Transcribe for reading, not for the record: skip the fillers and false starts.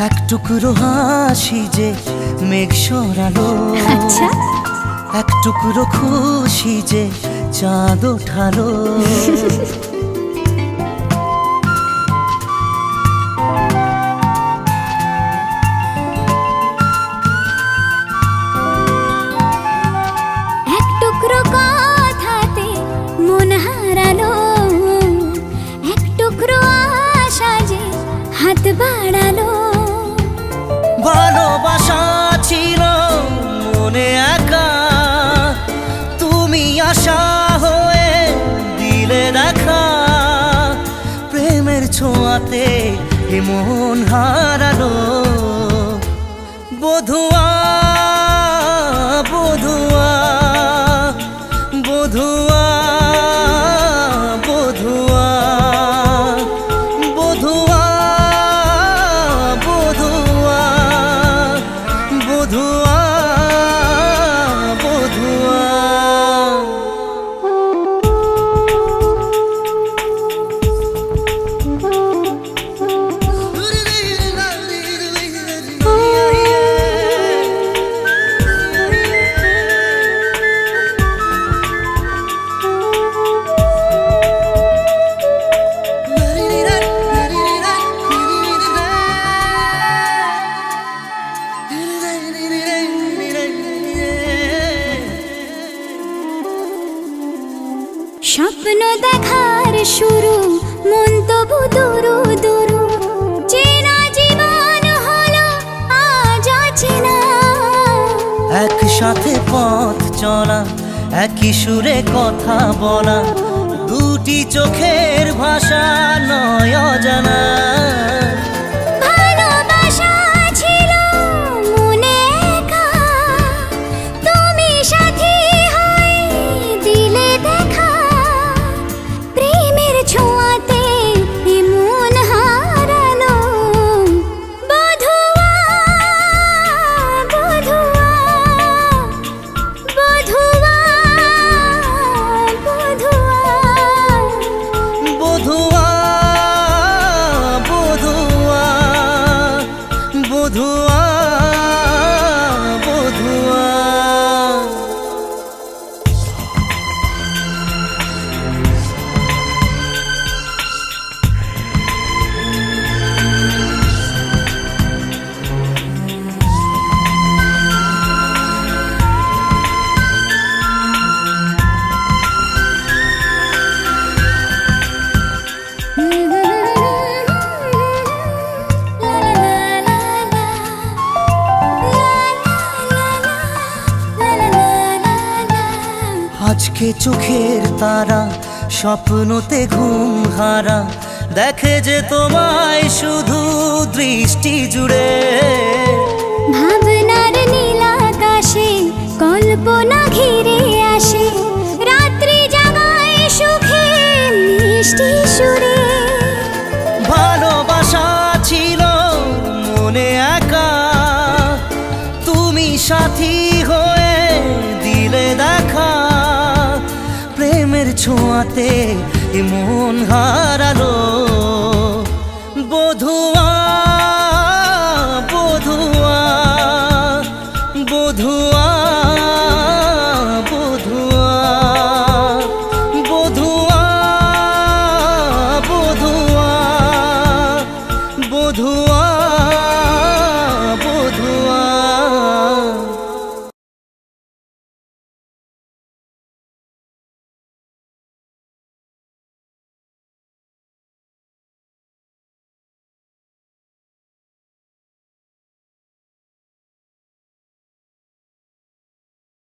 এক টুকরো হাসি যে মেঘ সরালো, আচ্ছা এক টুকরো খুশি যে চাঁদ ওঠালো। এক টুকরো কথাতে মন হারালো, এক টুকরো আশা যে হাত বাড়ালো। ভালোবাসা ছিল মনে একা, তুমি আশা হয়ে দিলে দেখা। প্রেমের ছোঁয়াতে এ মন হারালো। বধুয়া বধুয়া বধুয়া বধুয়া বধুয়া বধুয়া বধুয়া বধুয়া। স্বপ্ন দেখার শুরু, মন তবু দুরু দুরু। চেনা জীবন হলো আজ অচেনা। একসাথে পথ চলা, একই সুরে কথা বলা, দুটি চোখের ভাষা নয় অজানা। ভালোবাসা ছিল মনে একা, তুমি সাথী হয়ে দিলে দেখা। প্রেমের ছোঁয়াতে এ মন হারালো। বধুয়া বধুয়া বধুয়া বধুয়া। বধুয়া বধুয়া বধুয়া বধুয়া। আজকে চোখের তারা স্বপ্নতে ঘুম হারা, দেখে যে তোমায় শুধু দৃষ্টি জুড়ে। ভাবনার নীল আকাশে কল্পনা ঘিরে আসে, রাত্রি জাগায় সুখে মিষ্টি সুরে। ভালোবাসা ছিল মনে একা, তুমি সাথী হয়ে দিলে দেখা। প্রেমের ছোঁয়াতে এ মন হারালো।